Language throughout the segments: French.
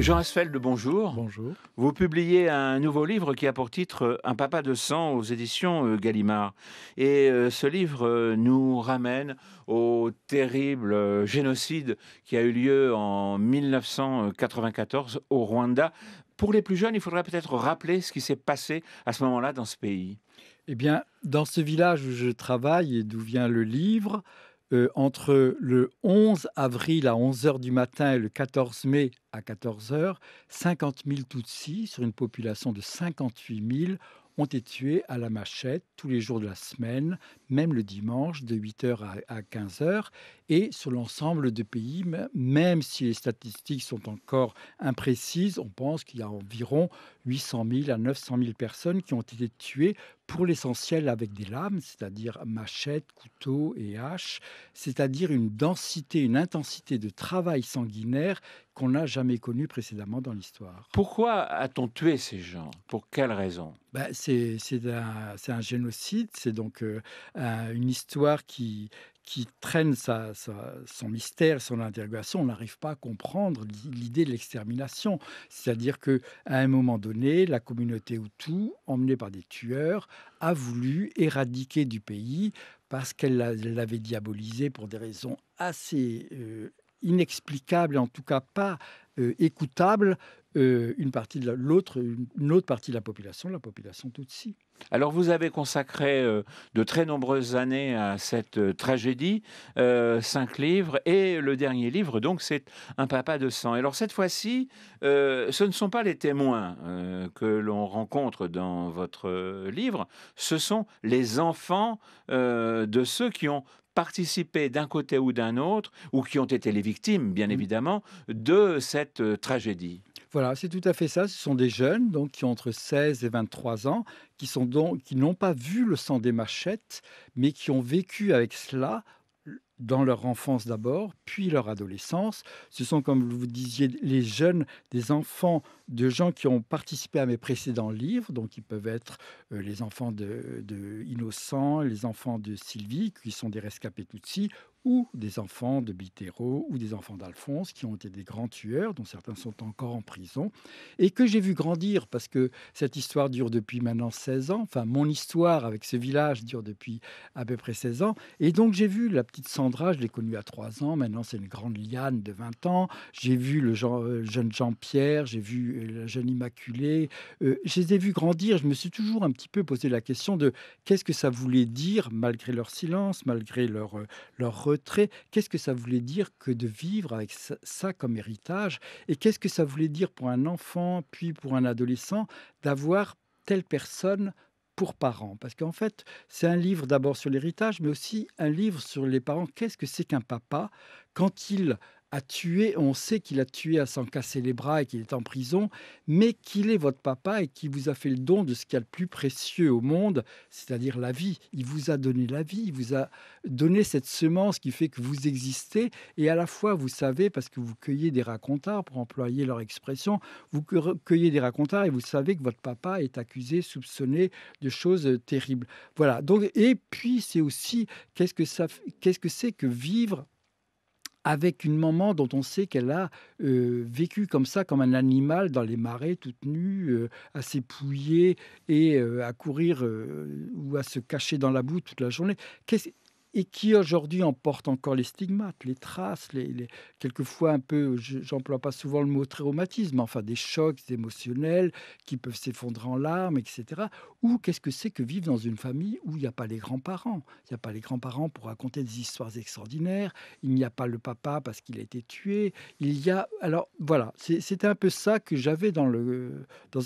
Jean Asfeld, bonjour. Bonjour. Vous publiez un nouveau livre qui a pour titre Un papa de sang aux éditions Gallimard. Et ce livre nous ramène au terrible génocide qui a eu lieu en 1994 au Rwanda. Pour les plus jeunes, il faudrait peut-être rappeler ce qui s'est passé à ce moment-là dans ce pays. Eh bien, dans ce village où je travaille et d'où vient le livre, entre le 11 avril à 11 heures du matin et le 14 mai à 14 heures, 50 000 Tutsis, sur une population de 58 000, ont été tués à la machette tous les jours de la semaine, même le dimanche, de 8 heures à 15 heures. Et sur l'ensemble du pays, même si les statistiques sont encore imprécises, on pense qu'il y a environ 800 000 à 900 000 personnes qui ont été tuées, pour l'essentiel avec des lames, c'est-à-dire machettes, couteaux et haches, c'est-à-dire une densité, une intensité de travail sanguinaire qu'on n'a jamais connue précédemment dans l'histoire. Pourquoi a-t-on tué ces gens? Pour quelle raison? C'est un génocide, c'est donc une histoire qui traîne son mystère, son interrogation. On n'arrive pas à comprendre l'idée de l'extermination. C'est-à-dire qu'à un moment donné, la communauté Hutu, emmenée par des tueurs, a voulu éradiquer du pays parce qu'elle l'avait diabolisé pour des raisons assez inexplicables et en tout cas pas écoutables, une autre partie de la population Tutsi. Alors vous avez consacré de très nombreuses années à cette tragédie, 5 livres et le dernier livre donc c'est Un papa de sang. Et alors cette fois-ci, ce ne sont pas les témoins, que l'on rencontre dans votre livre, ce sont les enfants, de ceux qui ont participé d'un côté ou d'un autre, ou qui ont été les victimes bien évidemment, de cette tragédie. Voilà, c'est tout à fait ça. Ce sont des jeunes donc qui ont entre 16 et 23 ans, qui n'ont pas vu le sang des machettes, mais qui ont vécu avec cela dans leur enfance d'abord, puis leur adolescence. Ce sont, comme vous disiez, les jeunes, des enfants de gens qui ont participé à mes précédents livres, donc ils peuvent être les enfants de Innocent, les enfants de Sylvie, qui sont des rescapés Tutsis, ou des enfants de Bitero, ou des enfants d'Alphonse, qui ont été des grands tueurs, dont certains sont encore en prison, et que j'ai vu grandir, parce que cette histoire dure depuis maintenant 16 ans, enfin mon histoire avec ce village dure depuis à peu près 16 ans, et donc j'ai vu la petite Sandra, je l'ai connue à 3 ans, maintenant c'est une grande Liane de 20 ans, j'ai vu le jeune Jean-Pierre, j'ai vu la jeune Immaculée, je les ai vus grandir, je me suis toujours un petit peu posé la question de qu'est-ce que ça voulait dire, malgré leur silence, malgré leur retrait, qu'est-ce que ça voulait dire que de vivre avec ça comme héritage, et qu'est-ce que ça voulait dire pour un enfant, puis pour un adolescent, d'avoir telle personne pour parents. Parce qu'en fait, c'est un livre d'abord sur l'héritage, mais aussi un livre sur les parents. Qu'est-ce que c'est qu'un papa quand il a tué, on sait qu'il a tué à s'en casser les bras et qu'il est en prison, mais qu'il est votre papa et qu'il vous a fait le don de ce qu'il y a de plus précieux au monde, c'est-à-dire la vie. Il vous a donné la vie, il vous a donné cette semence qui fait que vous existez, et à la fois, vous savez, parce que vous cueillez des racontars, pour employer leur expression, vous cueillez des racontars et vous savez que votre papa est accusé, soupçonné de choses terribles. Voilà. Donc, et puis, c'est aussi qu'est-ce que c'est que vivre avec une maman dont on sait qu'elle a vécu comme ça, comme un animal dans les marais, toute nue, à s'épouiller et à courir ou à se cacher dans la boue toute la journée. Qu'est-ce Et qui aujourd'hui en porte encore les stigmates, les traces, quelquefois un peu, j'emploie pas souvent le mot traumatisme, enfin des chocs émotionnels qui peuvent s'effondrer en larmes, etc. Ou qu'est-ce que c'est que vivre dans une famille où il n'y a pas les grands-parents? Il n'y a pas les grands-parents pour raconter des histoires extraordinaires, il n'y a pas le papa parce qu'il a été tué, il y a alors voilà, c'était un peu ça que j'avais dans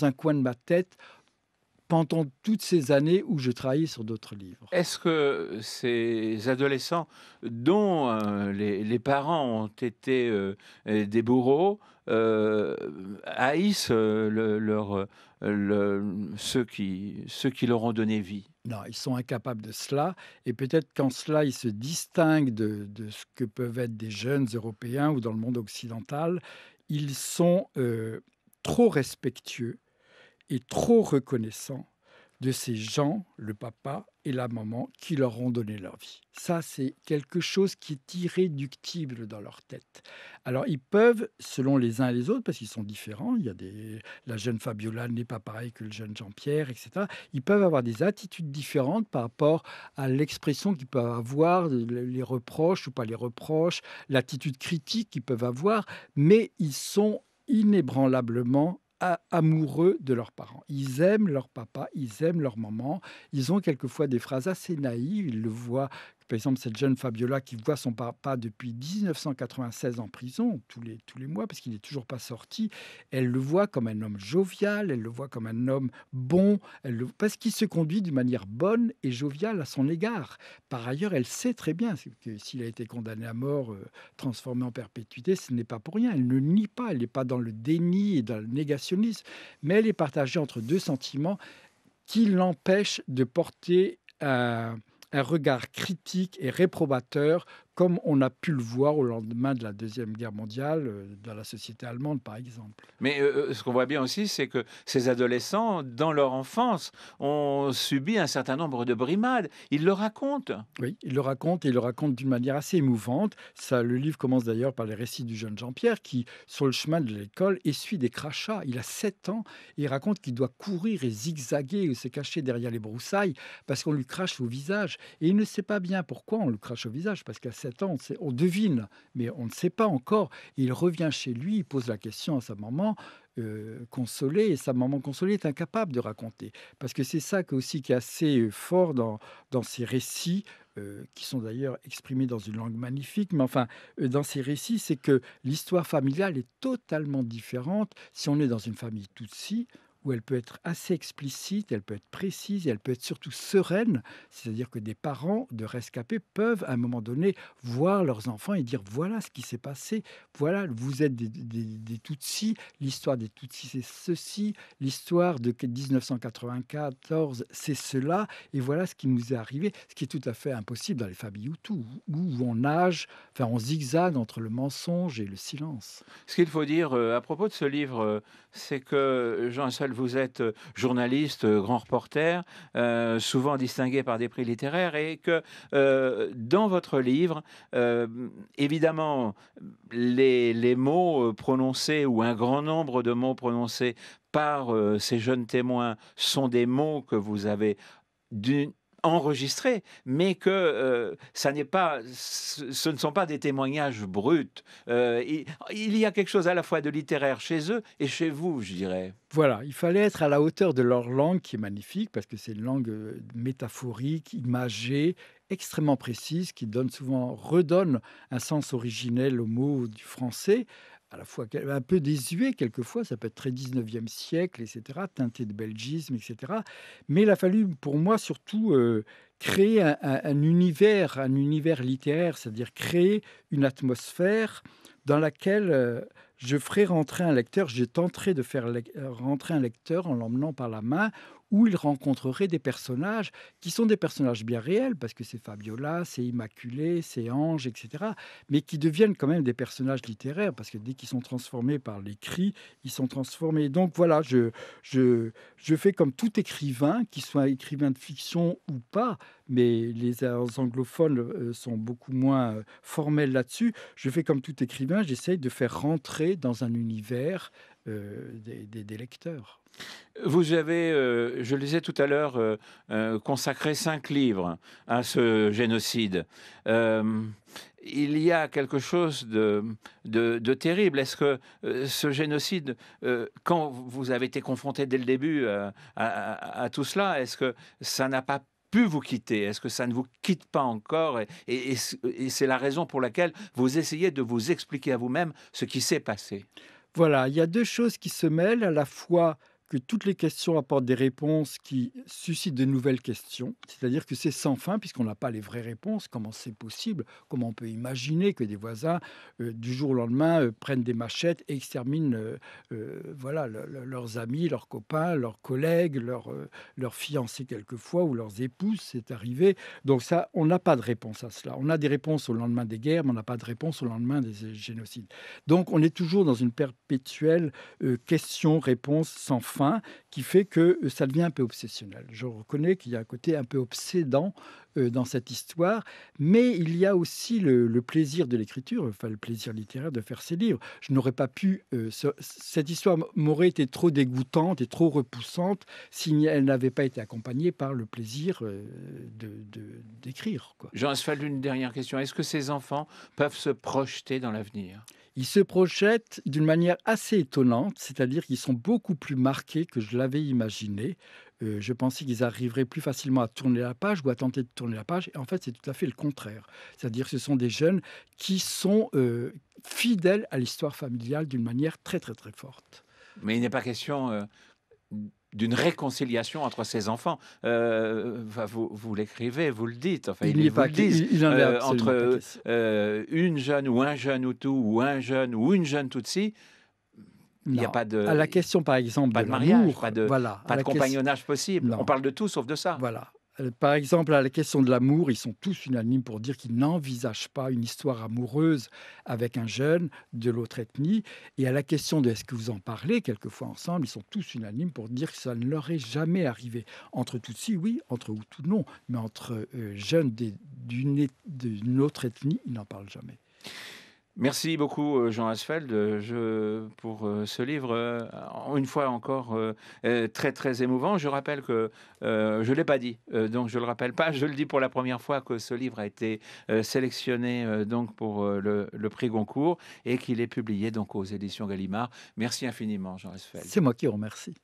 un coin de ma tête pendant toutes ces années où je travaillais sur d'autres livres. Est-ce que ces adolescents dont, les parents ont été, des bourreaux, haïssent, ceux qui leur ont donné vie? Non, ils sont incapables de cela, et peut-être qu'en cela, ils se distinguent de ce que peuvent être des jeunes Européens ou dans le monde occidental. Ils sont, trop respectueux et trop reconnaissants de ces gens, le papa et la maman, qui leur ont donné leur vie. Ça, c'est quelque chose qui est irréductible dans leur tête. Alors, ils peuvent, selon les uns et les autres, parce qu'ils sont différents, la jeune Fabiola n'est pas pareille que le jeune Jean-Pierre, etc. Ils peuvent avoir des attitudes différentes par rapport à l'expression qu'ils peuvent avoir, les reproches ou pas les reproches, l'attitude critique qu'ils peuvent avoir, mais ils sont inébranlablement amoureux de leurs parents. Ils aiment leur papa, ils aiment leur maman. Ils ont quelquefois des phrases assez naïves. Ils le voient, par exemple, cette jeune Fabiola qui voit son papa depuis 1996 en prison, tous les mois, parce qu'il n'est toujours pas sorti. Elle le voit comme un homme jovial, elle le voit comme un homme bon, parce qu'il se conduit d'une manière bonne et joviale à son égard. Par ailleurs, elle sait très bien que s'il a été condamné à mort, transformé en perpétuité, ce n'est pas pour rien. Elle ne nie pas, elle n'est pas dans le déni et dans le négationnisme, mais elle est partagée entre deux sentiments qui l'empêchent de porter un regard critique et réprobateur, comme on a pu le voir au lendemain de la Deuxième Guerre mondiale, dans la société allemande, par exemple. Mais ce qu'on voit bien aussi, c'est que ces adolescents, dans leur enfance, ont subi un certain nombre de brimades. Ils le racontent. Oui, il le raconte et il le raconte d'une manière assez émouvante. Ça, le livre commence d'ailleurs par les récits du jeune Jean-Pierre qui, sur le chemin de l'école, essuie des crachats. Il a 7 ans et il raconte qu'il doit courir et zigzaguer ou se cacher derrière les broussailles parce qu'on lui crache au visage. Et il ne sait pas bien pourquoi on lui crache au visage, parce qu'à 7 ans, on devine, mais on ne sait pas encore. Et il revient chez lui, il pose la question à sa maman, consolée, et sa maman consolée est incapable de raconter. Parce que c'est ça aussi qui est assez fort dans ces récits, qui sont d'ailleurs exprimés dans une langue magnifique, mais enfin, dans ces récits, c'est que l'histoire familiale est totalement différente si on est dans une famille Tutsi, où elle peut être assez explicite, elle peut être précise et elle peut être surtout sereine. C'est-à-dire que des parents de rescapés peuvent, à un moment donné, voir leurs enfants et dire: «Voilà ce qui s'est passé, voilà, vous êtes des Tutsis, l'histoire des Tutsis, c'est ceci, l'histoire de 1994, c'est cela et voilà ce qui nous est arrivé». Ce qui est tout à fait impossible dans les familles Hutus, où on nage, enfin on zigzague entre le mensonge et le silence. Ce qu'il faut dire à propos de ce livre, c'est que Jean Seul, vous êtes journaliste, grand reporter, souvent distingué par des prix littéraires, et que dans votre livre, évidemment, les mots prononcés, ou un grand nombre de mots prononcés par ces jeunes témoins, sont des mots que vous avez d'une enregistrés, mais que, ça n'est pas ce ne sont pas des témoignages bruts. Il y a quelque chose à la fois de littéraire chez eux et chez vous, je dirais. Voilà, il fallait être à la hauteur de leur langue qui est magnifique parce que c'est une langue, métaphorique, imagée, extrêmement précise qui redonne un sens originel aux mots du français, à la fois un peu désuet quelquefois, ça peut être très 19e siècle et cetera, teinté de belgisme et cetera. Mais il a fallu pour moi surtout, créer un univers littéraire, c'est-à-dire créer une atmosphère dans laquelle, je ferai rentrer un lecteur, je tenterai de faire rentrer un lecteur en l'emmenant par la main, où il rencontrerait des personnages qui sont des personnages bien réels, parce que c'est Fabiola, c'est Immaculée, c'est Ange, etc., mais qui deviennent quand même des personnages littéraires, parce que dès qu'ils sont transformés par l'écrit, ils sont transformés. Donc voilà, je fais comme tout écrivain, qu'il soit écrivain de fiction ou pas, mais les anglophones sont beaucoup moins formels là-dessus. Je fais comme tout écrivain, j'essaye de faire rentrer dans un univers des lecteurs. Vous avez, je le disais tout à l'heure, consacré 5 livres à ce génocide. Hem, il y a quelque chose de terrible. Est-ce que, ce génocide, quand vous avez été confronté dès le début, à tout cela, est-ce que ça n'a pas pu vous quitter? Est-ce que ça ne vous quitte pas encore, et c'est la raison pour laquelle vous essayez de vous expliquer à vous-même ce qui s'est passé? Voilà, il y a 2 choses qui se mêlent, à la fois que toutes les questions apportent des réponses qui suscitent de nouvelles questions. C'est-à-dire que c'est sans fin puisqu'on n'a pas les vraies réponses. Comment c'est possible? Comment on peut imaginer que des voisins, du jour au lendemain, prennent des machettes et exterminent, voilà, leurs amis, leurs copains, leurs collègues, leurs fiancés quelquefois ou leurs épouses, c'est arrivé. Donc ça, on n'a pas de réponse à cela. On a des réponses au lendemain des guerres, mais on n'a pas de réponse au lendemain des génocides. Donc on est toujours dans une perpétuelle question-réponse sans fin qui fait que ça devient un peu obsessionnel. Je reconnais qu'il y a un côté un peu obsédant dans cette histoire, mais il y a aussi le plaisir de l'écriture, enfin le plaisir littéraire de faire ces livres. Je n'aurais pas pu, cette histoire m'aurait été trop dégoûtante et trop repoussante si elle n'avait pas été accompagnée par le plaisir d'écrire, quoi. Jean Asphalt, une dernière question. Est-ce que ces enfants peuvent se projeter dans l'avenir? Ils se projettent d'une manière assez étonnante, c'est-à-dire qu'ils sont beaucoup plus marqués que je l'avais imaginé. Je pensais qu'ils arriveraient plus facilement à tourner la page ou à tenter de tourner la page et en fait, c'est tout à fait le contraire. C'est-à-dire que ce sont des jeunes qui sont, fidèles à l'histoire familiale d'une manière très, très, très forte. Mais il n'est pas question d'une réconciliation entre ces enfants. Enfin, vous l'écrivez, vous le dites, enfin, Il ils n'y est vous pas le disent, il n'en est absolument pas entre question. une jeune ou un jeune Hutu ou un jeune ou une jeune Tutsi, il n'y a Non. pas À la de, question, par exemple, pas de de mariage, l'amour, voilà, à pas de la question compagnonnage possible. On non. parle de tout sauf de ça. Voilà. Par exemple, à la question de l'amour, ils sont tous unanimes pour dire qu'ils n'envisagent pas une histoire amoureuse avec un jeune de l'autre ethnie. Et à la question de est-ce que vous en parlez quelquefois ensemble, ils sont tous unanimes pour dire que ça ne leur est jamais arrivé. Entre Tutsis, oui, entre Hutus, non. Mais entre jeunes d'une autre ethnie, ils n'en parlent jamais. Merci beaucoup, Jean Asfeld, pour ce livre, une fois encore, très, très émouvant. Je rappelle que, je ne l'ai pas dit, donc je ne le rappelle pas, je le dis pour la première fois que ce livre a été sélectionné donc pour le prix Goncourt et qu'il est publié donc aux éditions Gallimard. Merci infiniment, Jean Asfeld. C'est moi qui vous remercie.